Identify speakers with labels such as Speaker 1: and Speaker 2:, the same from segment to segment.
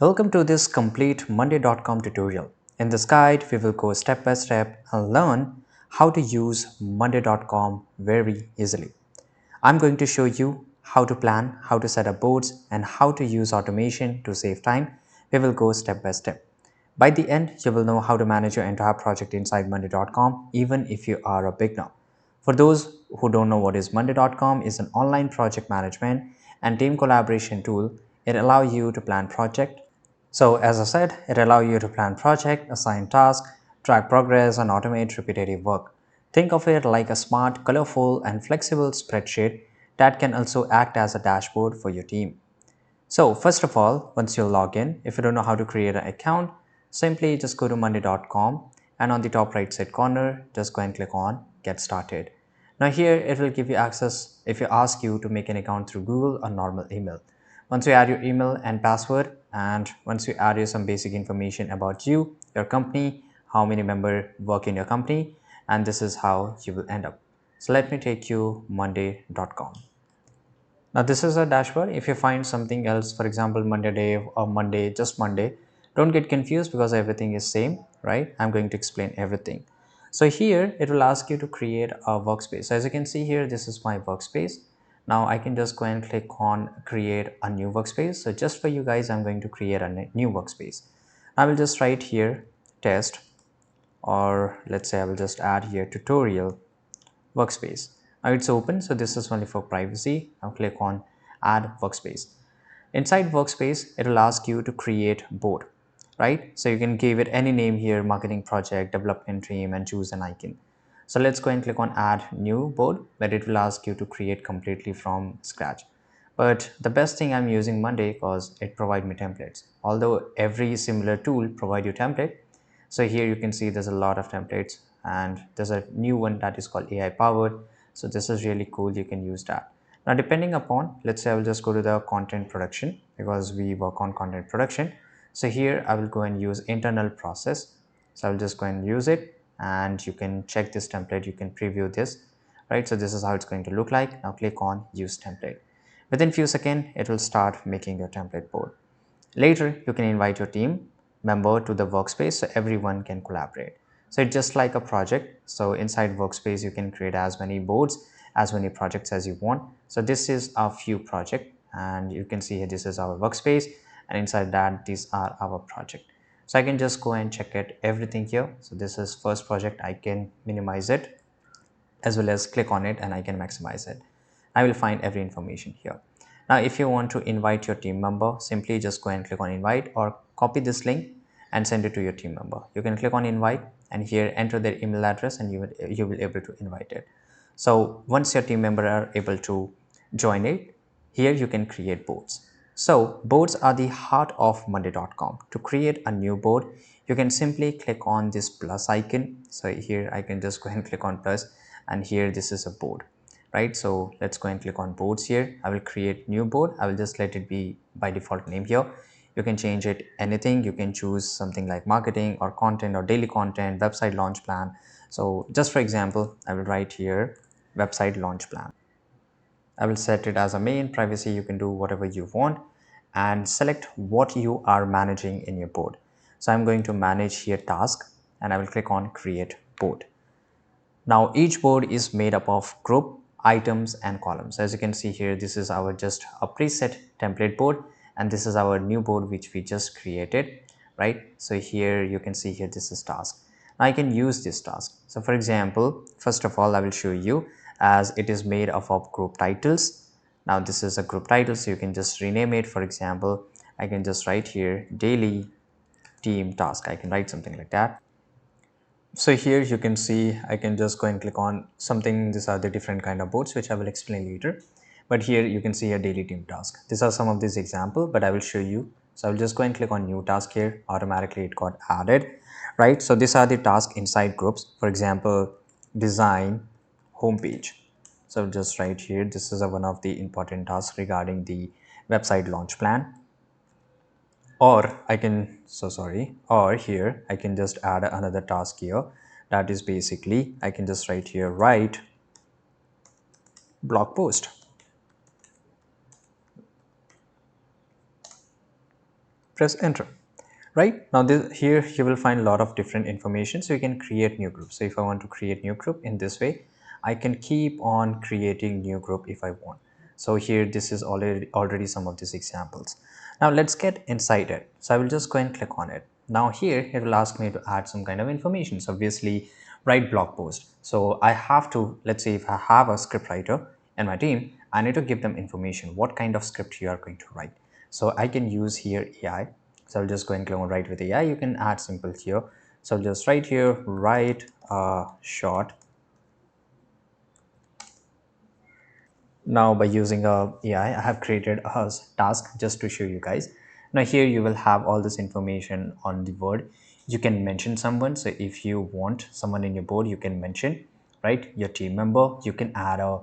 Speaker 1: Welcome to this complete Monday.com tutorial. In this guide, we will go step by step and learn how to use Monday.com very easily. I'm going to show you how to plan, how to set up boards, and how to use automation to save time. We will go step by step. By the end, you will know how to manage your entire project inside Monday.com, even if you are a beginner. For those who don't know what is Monday.com, is an online project management and team collaboration tool. It allows you to plan project. So as I said, it allows you to plan project, assign tasks, track progress, and automate repetitive work. Think of it like a smart, colorful, and flexible spreadsheet that can also act as a dashboard for your team. So first of all, once you log in, if you don't know how to create an account, simply just go to monday.com and on the top right side corner, just go and click on get started. Now here it will give you access if you ask you to make an account through Google or normal email. Once you add your email and password, and once you add some basic information about you, your company, how many members work in your company, and this is how you will end up. So let me take you monday.com. Now this is a dashboard. If you find something else, for example, Monday day or Monday, just Monday, don't get confused because everything is same, right? I'm going to explain everything. So here it will ask you to create a workspace. So as you can see here, this is my workspace. Now I can just go and click on create a new workspace. So just for you guys, I'm going to create a new workspace. I will just write here test, or let's say I will just add here tutorial workspace. Now it's open, so this is only for privacy. Now click on add workspace. Inside workspace, it will ask you to create board, right? So you can give it any name here, marketing project, development team, and choose an icon. So let's go and click on add new board, where it will ask you to create completely from scratch. But the best thing, I'm using Monday because it provides me templates. Although every similar tool provide you template, so here you can see there's a lot of templates, and there's a new one that is called AI powered. So this is really cool, you can use that. Now depending upon, let's say I will just go to the content production because we work on content production. So here I will go and use internal process. So I will just go and use it, and you can check this template, you can preview this, right? So this is how it's going to look like. Now click on use template. Within few seconds, it will start making your template board. Later, you can invite your team member to the workspace so everyone can collaborate. So it's just like a project. So inside workspace, you can create as many boards, as many projects as you want. So this is a few project, and you can see here, this is our workspace, and inside that, these are our project. So I can just go and check it everything here. So this is first project, I can minimize it as well as click on it, and I can maximize it. I will find every information here. Now, if you want to invite your team member, simply just go and click on invite, or copy this link and send it to your team member. You can click on invite, and here enter their email address, and you will able to invite it. So once your team member are able to join it, here you can create boards. So boards are the heart of monday.com. To create a new board, you can simply click on this plus icon. So here I can just go and click on plus, and here this is a board, right? So let's go and click on boards here. I will create new board. I will just let it be by default name here. You can change it anything. You can choose something like marketing or content or daily content, website launch plan. So just for example, I will write here website launch plan. I will set it as a main. Privacy, you can do whatever you want, and select what you are managing in your board. So I'm going to manage here task, and I will click on create board. Now each board is made up of group, items, and columns. As you can see here, this is our just a preset template board, and this is our new board which we just created, right? So here you can see here, this is task. Now I can use this task. So for example, first of all, I will show you, as it is made up of group titles. Now this is a group title, so you can just rename it. For example, I can just write here daily team task. I can write something like that. So here you can see, I can just go and click on something. These are the different kind of boards which I will explain later. But here you can see a daily team task. These are some of these example, but I will show you. So I will just go and click on new task here. Automatically it got added, right? So these are the tasks inside groups. For example, design homepage. So I'll just write here, this is one of the important tasks regarding the website launch plan. Or I can, so sorry, or here I can just add another task here. That is basically, I can just write here, write blog post. press enter. Right now, here you will find a lot of different information, so you can create new groups. So if I want to create new group in this way, I can keep on creating new group if I want. So here, this is already some of these examples. Now let's get inside it. So I will just go and click on it. Now here it will ask me to add some kind of information. So obviously write blog post. So I have to, let's say if I have a script writer in my team, I need to give them information, what kind of script you are going to write. So I can use here AI. So I'll just go and click on write with AI. You can add simple here. So I'll just write here, write a short. Now by using a AI, I have created a task just to show you guys. Now here you will have all this information on the board. You can mention someone. So if you want someone in your board, you can mention, right, your team member. You can add a,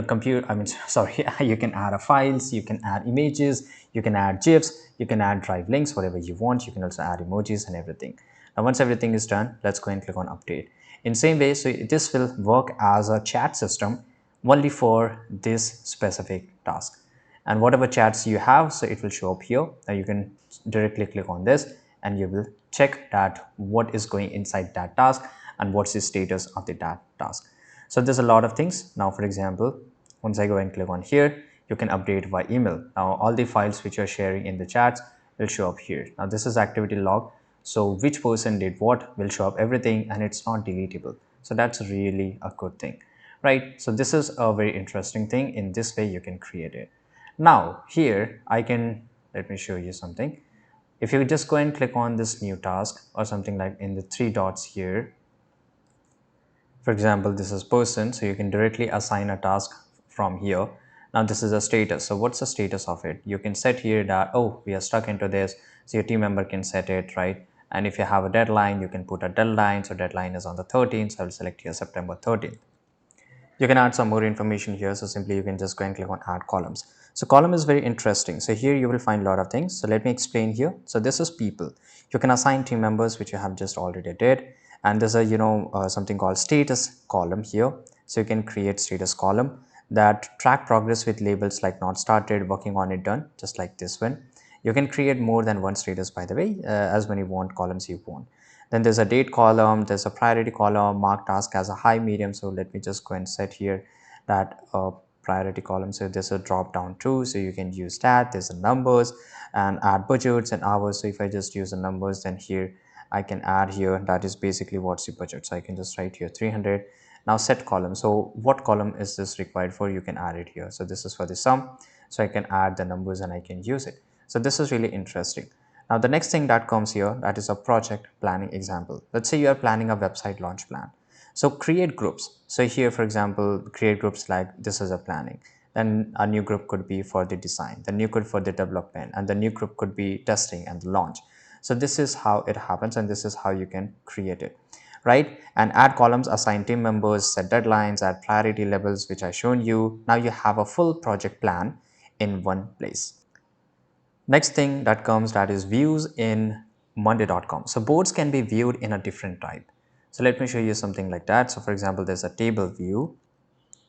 Speaker 1: computer, I mean, sorry, you can add a files, you can add images, you can add GIFs, you can add drive links, whatever you want. You can also add emojis and everything. Now once everything is done, let's go and click on update. In same way, so this will work as a chat system only for this specific task, and whatever chats you have, so it will show up here. Now you can directly click on this and you will check that what is going inside that task and what's the status of that task. So there's a lot of things. Now for example, once I go and click on here, you can update by email. Now all the files which you're sharing in the chats will show up here. Now this is activity log, so which person did what will show up everything, and it's not deletable. So that's really a good thing, right? So this is a very interesting thing. In this way you can create it. Now here I can, let me show you something. If you just go and click on this new task or something like in the three dots here, for example, this is person, so you can directly assign a task from here. Now this is a status. So what's the status of it? You can set here that, oh, we are stuck into this. So your team member can set it, right? And if you have a deadline, you can put a deadline. So deadline is on the 13th. So I'll select here September 13th. You can add some more information here. So simply you can just go and click on add columns. So column is very interesting. So here you will find a lot of things. So let me explain here. So this is people. You can assign team members, which you have just already did. And there's a, something called status column here. So you can create status column that track progress with labels like not started, working on it, done, just like this one. You can create more than one status, by the way, as many want columns you want. Then there's a date column, there's a priority column, mark task as a high, medium. So let me just go and set here that priority column. So there's a drop down too, so you can use that. There's a numbers and add budgets and hours. So if I just use the numbers, then here I can add here, that is basically what's the budget. So I can just write here 300. Now set column. So what column is this required for? You can add it here. So this is for the sum. So I can add the numbers and I can use it. So this is really interesting. Now the next thing that comes here, that is a project planning example. Let's say you are planning a website launch plan. So create groups. So here, for example, create groups like this is a planning. Then a new group could be for the design, the new group for the development, and the new group could be testing and the launch. So this is how it happens, and this is how you can create it, right? And add columns, assign team members, set deadlines, add priority levels, which I shown you. Now you have a full project plan in one place. Next thing that comes, that is views in monday.com. So boards can be viewed in a different type. So let me show you something like that. So for example, there's a table view.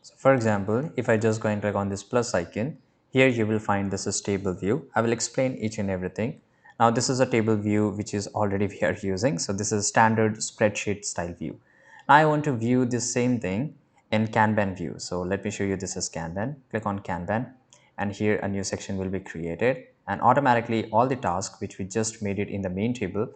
Speaker 1: So for example, if I just go and click on this plus icon, here you will find this is table view. I will explain each and everything. Now this is a table view which is already we are using. So this is standard spreadsheet style view. Now I want to view this same thing in Kanban view. So let me show you, this is Kanban. Click on Kanban and here a new section will be created, and automatically all the tasks which we just made it in the main table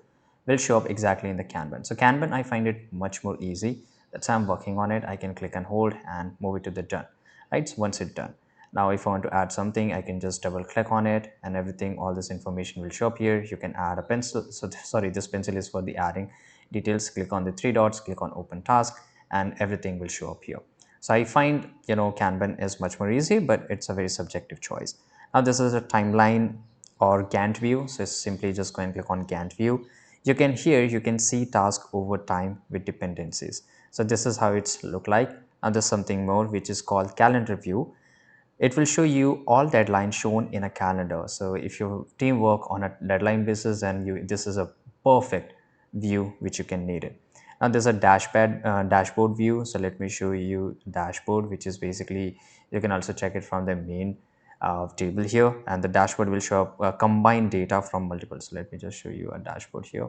Speaker 1: will show up exactly in the Kanban. So Kanban, I find it much more easy. That's why I'm working on it. I can click and hold and move it to the done, right? So once it's done. Now if I want to add something, I can just double click on it and everything, all this information will show up here. You can add a pencil. So sorry, this pencil is for the adding details. Click on the three dots, click on open task, and everything will show up here. So I find, Kanban is much more easy, but it's a very subjective choice. Now this is a timeline or Gantt view. So simply just go and click on Gantt view. You can here, you can see task over time with dependencies. So this is how it's look like. Now there's something more which is called calendar view. It will show you all deadlines shown in a calendar. So if your team work on a deadline basis, then this is a perfect view which you can need it. Now there's a dashboard view. So let me show you dashboard, which is basically, you can also check it from the main table here, and the dashboard will show up combined data from multiple. So let me just show you a dashboard here.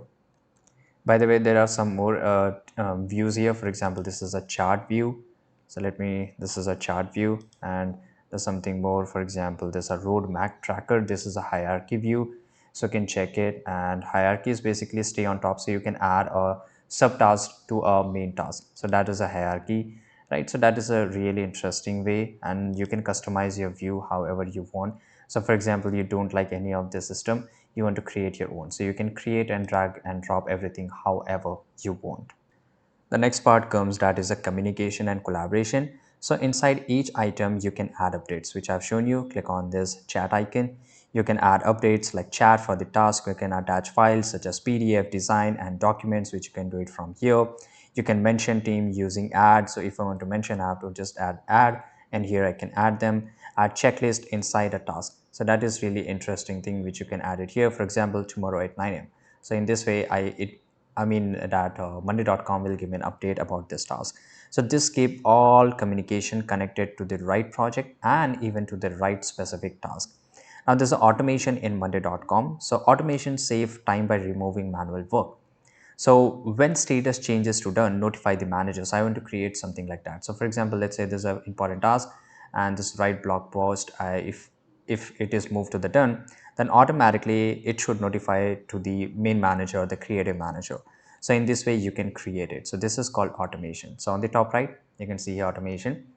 Speaker 1: By the way, there are some more views here. For example, this is a chart view. So this is a chart view, and there's something more. For example, there's a roadmap tracker. This is a hierarchy view. So you can check it, and hierarchies basically stay on top. So you can add a subtask to a main task. So that is a hierarchy, right? So that is a really interesting way, and you can customize your view however you want. So for example, you don't like any of the system, you want to create your own, so you can create and drag and drop everything however you want. The next part comes, that is a communication and collaboration. So inside each item you can add updates, which I've shown you. Click on this chat icon. You can add updates like chat for the task. You can attach files such as PDF, design, and documents, which you can do it from here. You can mention team using add. So if I want to mention, I have to just add, and here I can add them. Add checklist inside a task. So that is really interesting thing which you can add it here. For example, tomorrow at 9 a.m. So in this way, I mean that monday.com will give me an update about this task. So this keep all communication connected to the right project and even to the right specific task. Now there's an automation in monday.com. So automation save time by removing manual work. So when status changes to done, notify the manager. So I want to create something like that. So for example, let's say there's an important task and this right blog post, if it is moved to the done, then automatically it should notify to the main manager or the creative manager. So in this way you can create it. So this is called automation. So on the top right, you can see here automation.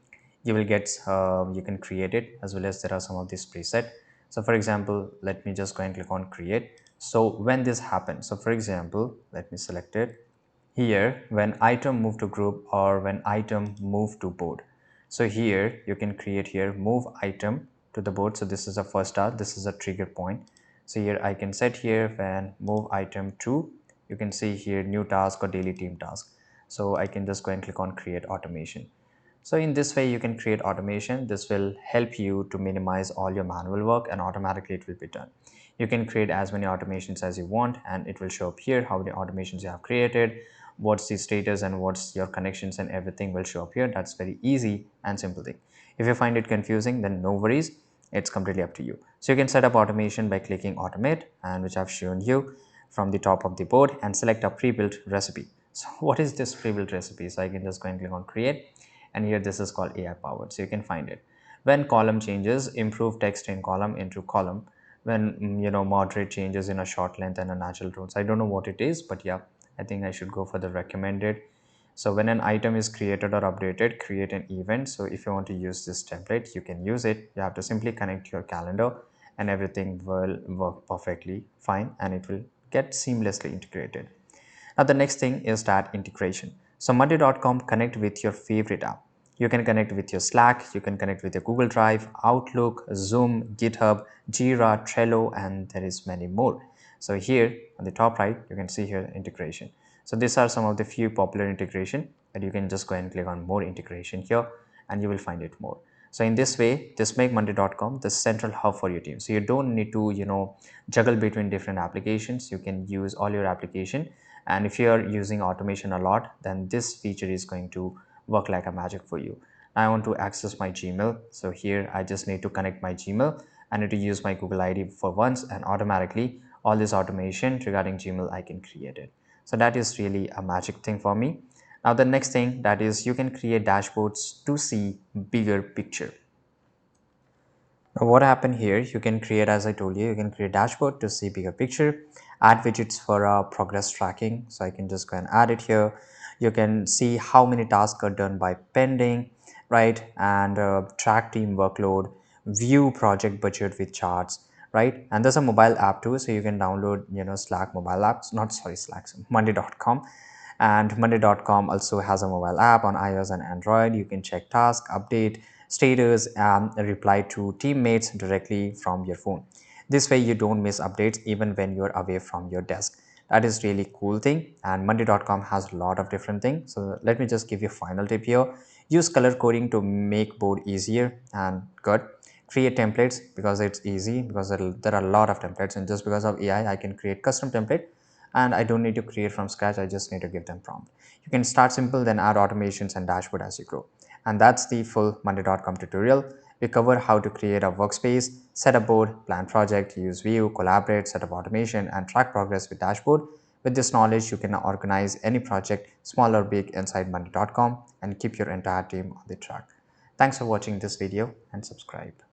Speaker 1: You will get, you can create it, as well as there are some of these preset. So for example, let me just go and click on create. So when this happens, so for example, let me select it here, when item move to group or when item move to board. So here you can create here move item to the board. So this is a first task, this is a trigger point. So here I can set here when move item to, you can see here new task or daily team task. So I can just go and click on create automation. So in this way you can create automation. This will help you to minimize all your manual work and automatically it will be done. You can create as many automations as you want and it will show up here how many automations you have created, what's the status and what's your connections, and everything will show up here. That's very easy and simple thing. If you find it confusing, then no worries, it's completely up to you. So you can set up automation by clicking automate, and which I've shown you from the top of the board, and select a pre-built recipe. So what is this pre-built recipe? So I can just go and click on create, and here this is called AI powered, so you can find it. When column changes, improve text in column into column. When moderate changes in a short length and a natural tone. So I don't know what it is, but yeah, I think I should go for the recommended. So when an item is created or updated, create an event. So if you want to use this template, you can use it. You have to simply connect your calendar and everything will work perfectly fine and it will get seamlessly integrated. Now the next thing is that integration. So monday.com connect with your favorite app. You can connect with your Slack, you can connect with your Google Drive, Outlook, Zoom, GitHub, Jira, Trello, and there is many more. So here on the top right, you can see here integration. So these are some of the few popular integration, and you can just go and click on more integration here and you will find it more. So in this way, this make monday.com the central hub for your team. So you don't need to, juggle between different applications. You can use all your application, and if you are using automation a lot, then this feature is going to work like a magic for you. I want to access my Gmail. So here I just need to connect my Gmail. I need to use my Google ID for once, and automatically all this automation regarding Gmail I can create it. So that is really a magic thing for me. Now the next thing, that is you can create dashboards to see bigger picture. Now what happened here, you can create, as I told you, you can create dashboard to see bigger picture, add widgets for progress tracking. So I can just go and add it here. You can see how many tasks are done by pending, right? And track team workload, view project budget with charts, right? And there's a mobile app too. So you can download, Slack mobile apps, not sorry, Slack, monday.com. And monday.com also has a mobile app on iOS and Android. You can check task, update status, and reply to teammates directly from your phone. This way you don't miss updates even when you're away from your desk. That is really cool thing, and monday.com has a lot of different things. So let me just give you a final tip here. Use color coding to make board easier and good. Create templates because it's easy, because there are a lot of templates, and just because of AI I can create custom template, and I don't need to create from scratch. I just need to give them prompt. You can start simple, then add automations and dashboard as you grow. And that's the full monday.com tutorial. We cover how to create a workspace, set a board, plan project, use view, collaborate, set up automation, and track progress with dashboard. With this knowledge, you can organize any project, small or big, inside Monday.com and keep your entire team on the track. Thanks for watching this video and subscribe.